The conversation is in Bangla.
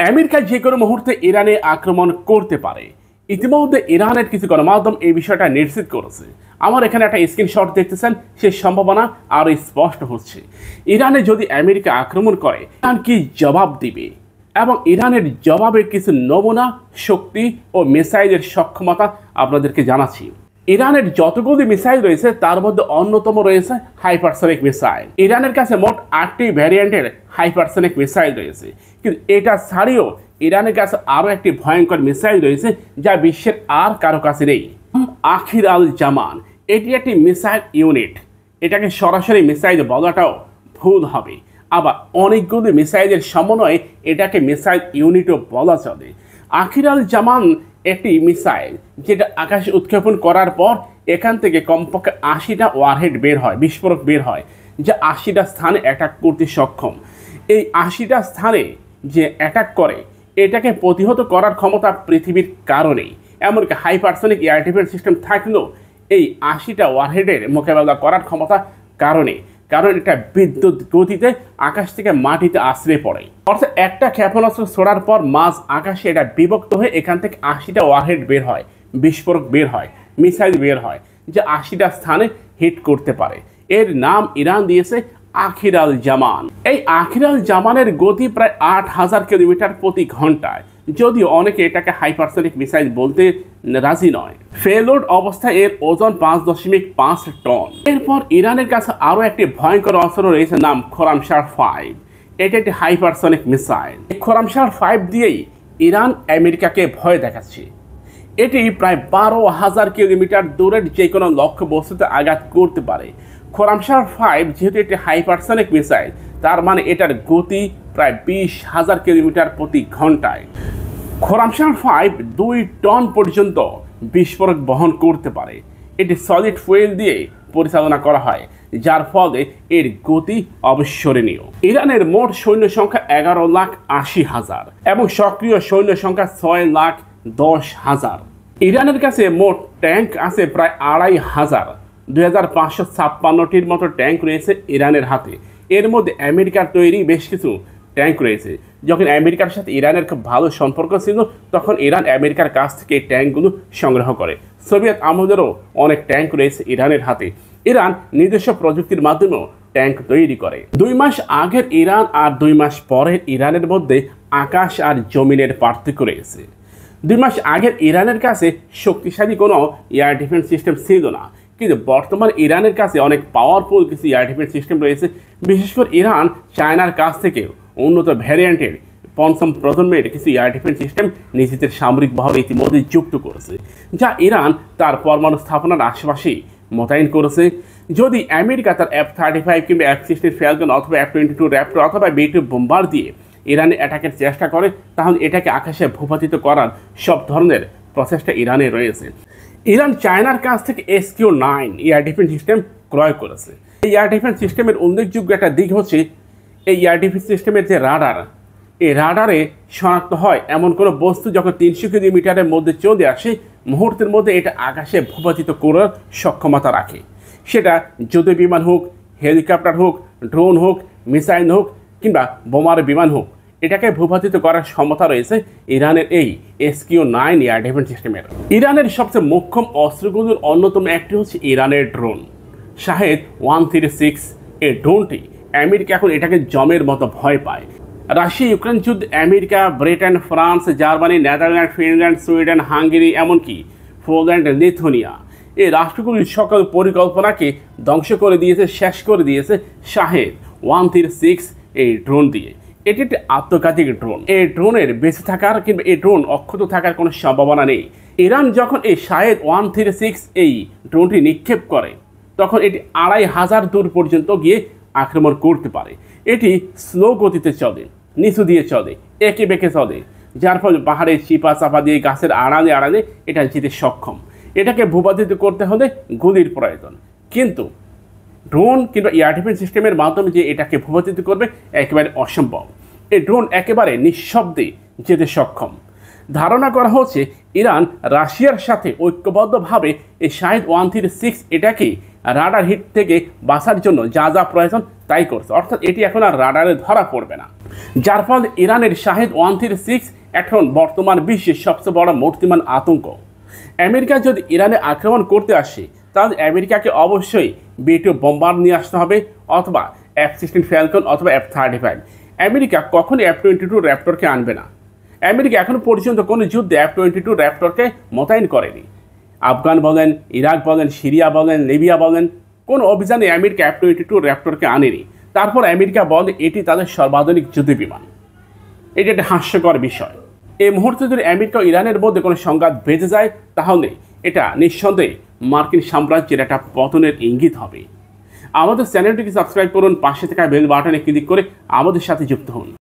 আমেরিকা যে কোনো মুহূর্তে ইরানে আক্রমণ করতে পারে। ইতিমধ্যে ইরানের কিছু গণমাধ্যম এই বিষয়টা নিশ্চিত করেছে। আমার এখানে একটা স্ক্রিনশট দেখতেছেন, সেই সম্ভাবনা আরও স্পষ্ট হচ্ছে। ইরানে যদি আমেরিকা আক্রমণ করে, ইরান কি জবাব দিবে এবং ইরানের জবাবের কিছু নমুনা, শক্তি ও মিসাইলের সক্ষমতা আপনাদেরকে জানাচ্ছি। ইরানের যতগুলি মিসাইল রয়েছে তার মধ্যে অন্যতম রয়েছে হাইপারসনিক মিসাইল। ইরানের কাছে মোট 8টি ভ্যারিয়েন্টের হাইপারসনিক মিসাইল রয়েছে, কিন্তু এটা ছাড়িয়েও ইরানের কাছে আরও একটি ভয়ঙ্কর মিসাইল রয়েছে যা বিশ্বের আর কারো কাছে নেই। আখির আল জামান, এটি একটি মিসাইল ইউনিট। এটাকে সরাসরি মিসাইল বলাটাও ভুল হবে, আবার অনেকগুলো মিসাইলের সমন্বয়ে এটাকে মিসাইল ইউনিটও বলা চলে। আখির আল জামান একটি মিসাইল যেটা আকাশে উৎক্ষেপণ করার পর এখান থেকে কমপক্ষে 80টা ওয়ারহেড বের হয়, বিস্ফোরক বের হয়, যা 80টা স্থানে অ্যাটাক করতে সক্ষম। এই 80টা স্থানে যে অ্যাটাক করে এটাকে প্রতিহত করার ক্ষমতা পৃথিবীর কারণেই, এমনকি হাইপারসনিক এয়ার ডিফেন্স সিস্টেম থাকলেও এই 80টা ওয়ারহেডের মোকাবেলা করার ক্ষমতা কারণ এটা বিদ্যুৎ গতিতে আকাশ থেকে মাটিতে আশ্রে পড়ে। অর্থাৎ একটা ক্ষেপণাস্ত্র ছোড়ার পর মাঝ আকাশে এটা বিভক্ত হয়ে এখান থেকে 80টা ওয়ারহেড বের হয়, বিস্ফোরক বের হয়, মিসাইল বের হয়, যা 80টা স্থানে হিট করতে পারে। এর নাম ইরান দিয়েছে আখির আল জামান। এই আখির আল জামানের গতি প্রায় 8000 কিলোমিটার প্রতি ঘন্টায়, যদিও অনেকে এটাকে হাইপারসনিক মিসাইল বলতে রাজি নয়। ফেলোড অবস্থায় এর ওজন 5.5 টন। এরপর ইরানের কাছে আরও একটি ভয়ঙ্কর অস্ত্র রয়েছে, নাম খোরামশার 5। এটা একটি হাইপারসনিক মিসাইল। খোরামশার 5 দিয়েই ইরান আমেরিকাকে ভয় দেখাচ্ছে। এটি প্রায় 12,000 কিলোমিটার দূরের যে কোনো লক্ষ্য বস্তুতে আঘাত করতে পারে। খোরামশার 5 যেহেতু একটি হাইপারসনিক মিসাইল, তার মানে এটার গতি প্রায় 20,000 কিলোমিটার প্রতি ঘন্টায়। খোরামশার 5 2 টন পর্যন্ত বিস্ফোরক বহন করতে পারে। এটি সলিড ফুয়েল দিয়ে পরিচালনা করা হয়, যার ফলে এর গতি অবিস্মরণীয়। ইরানের মোট সৈন্য সংখ্যা 11,80,000 এবং সক্রিয় সৈন্য সংখ্যা 6,10,000। ইরানের কাছে মোট ট্যাঙ্ক আছে প্রায় 2,500। 2,556টির মতো ট্যাঙ্ক রয়েছে ইরানের হাতে। এর মধ্যে আমেরিকার তৈরি বেশ কিছু ট্যাঙ্ক রয়েছে। যখন আমেরিকার সাথে ইরানের খুব ভালো সম্পর্ক ছিল, তখন ইরান আমেরিকার কাছ থেকে এই ট্যাঙ্কগুলো সংগ্রহ করে। সোভিয়েত আমলেরও অনেক ট্যাঙ্ক রয়েছে ইরানের হাতে। ইরান নিজস্ব প্রযুক্তির মাধ্যমেও ট্যাঙ্ক তৈরি করে। 2 মাস আগের ইরান আর 2 মাস পরের ইরানের মধ্যে আকাশ আর জমিনের পার্থক্য রয়েছে। 2 মাস আগের ইরানের কাছে শক্তিশালী কোনো এয়ার ডিফেন্স সিস্টেম ছিল না, কিন্তু বর্তমান ইরানের কাছে অনেক পাওয়ারফুল কিছু এয়ার ডিফেন্স সিস্টেম রয়েছে। বিশেষ করে ইরান চায়নার কাছ থেকে উন্নত ভ্যারিয়েন্টের 5ম প্রজন্মের কিছু এয়ার ডিফেন্স সিস্টেম নিজেদের সামরিক বহরে ইতিমধ্যে যুক্ত করেছে, যা ইরান তার পরমাণু স্থাপনার আশেপাশেই মোতায়েন করেছে। যদি আমেরিকা তার F-35 কিংবা F-16 ফ্যালকন অথবা F-22 র্যাপ্টর অথবা B-2 বোম্বার দিয়ে ইরানে অ্যাটাকের চেষ্টা করে, তাহলে এটাকে আকাশে ভূপাতিত করার সব ধরনের প্রচেষ্টা ইরানে রয়েছে। ইরান চায়নার কাছ থেকে SQ-9 এয়ার ডিফেন্স সিস্টেম ক্রয় করেছে। এই এয়ার ডিফেন্স সিস্টেমের উল্লেখযোগ্য একটা দিক হচ্ছে এই এয়ার ডিফেন্স সিস্টেমের যে রাডার, এই রাডারে শনাক্ত হয় এমন কোনো বস্তু যখন 300 কিলোমিটারের মধ্যে চলে আসে, মুহূর্তের মধ্যে এটা আকাশে ভূপাতিত করার সক্ষমতা রাখে। সেটা যুদ্ধ বিমান হোক, হেলিকপ্টার হোক, ড্রোন হোক, মিসাইল হোক কিংবা বোমার বিমান হোক, এটাকে ভূপাতিত করার ক্ষমতা রয়েছে ইরানের এই SQ-9 এয়ার ডিফেন্স সিস্টেমের। ইরানের সবচেয়ে মোক্ষম অস্ত্রগুলোর অন্যতম একটি হচ্ছে ইরানের ড্রোন শাহেদ 136। এই ড্রোনটি আমেরিকা এখন এটাকে জমের মতো ভয় পায়। রাশিয়া ইউক্রেন যুদ্ধে America, Britain, France, Germany, Netherland, Finland, Sweden, Hungary, এমনকি পোল্যান্ড, লিথুয়ানিয়া এই রাষ্ট্রগুলির সকল পরিকল্পনাকে ধ্বংস করে দিয়েছে, শেষ করে দিয়েছে শাহেদ 136 এই ড্রোন দিয়ে। এটি একটি আত্মঘাতী ড্রোন। এই ড্রোনের বেঁচে থাকার কিংবা এই ড্রোন অক্ষত থাকার কোনো সম্ভাবনা নেই। ইরান যখন এই শাহেদ 136 এই ড্রোনটি নিক্ষেপ করে, তখন এটি 2,500 দূর পর্যন্ত গিয়ে আক্রমণ করতে পারে। এটি স্লো গতিতে চলে, নিচু দিয়ে চলে, এঁকে বেঁকে চলে, যার ফলে পাহাড়ে চিপা চাপা দিয়ে গাছের আড়ালে এটা যেতে সক্ষম। এটাকে ভূপাতিত করতে হলে গুলির প্রয়োজন, কিন্তু ড্রোন কিংবা এয়ার ডিফেন্স সিস্টেমের মাধ্যমে যে এটাকে ভূপাতিত করবে একেবারে অসম্ভব। এই ড্রোন একেবারে নিঃশব্দে যেতে সক্ষম। ধারণা করা হচ্ছে ইরান রাশিয়ার সাথে ঐক্যবদ্ধভাবে এই শাহেদ 136 এটাকে রাডার হিট থেকে বাঁচার জন্য যা যা প্রয়োজন তাই করছে, অর্থাৎ এটি এখন আর রাডারে ধরা পড়বে না। যার ফলে ইরানের শাহেদ 136 এখন বর্তমান বিশ্বের সবচেয়ে বড় মূর্তিমান আতঙ্ক। আমেরিকা যদি ইরানে আক্রমণ করতে আসে তাহলে আমেরিকাকে অবশ্যই B2 বোম্বার নিয়ে আসতে হবে, অথবা F-16 ফ্যালকন অথবা F-35। আমেরিকা কখনই F-22 র্যাপটরকে আনবে না। আমেরিকা এখনো পর্যন্ত কোনো যুদ্ধে F-22 র্যাপটরকে মোতায়েন করেনি। আফগান বলেন, ইরাক বলেন, সিরিয়া বলেন, লিবিয়া বলেন, কোনো অভিযানে আমেরিকা F-22 র্যাপটরকে আনেনি। তারপর আমেরিকা বলে এটি তাদের সর্বাধুনিক যুদ্ধ বিমান। এটি একটা হাস্যকর বিষয়। এই মুহূর্তে যদি আমেরিকা ও ইরানের মধ্যে কোনো সংঘাত বেঁধে যায় তাহলে এটা নিঃসন্দেহে মার্কিন সাম্রাজ্যের একটা পতনের ইঙ্গিত হবে। আমাদের চ্যানেলটিকে সাবস্ক্রাইব করুন, পাশে থাকা বেল বাটনে ক্লিক করে আমাদের সাথে যুক্ত হন।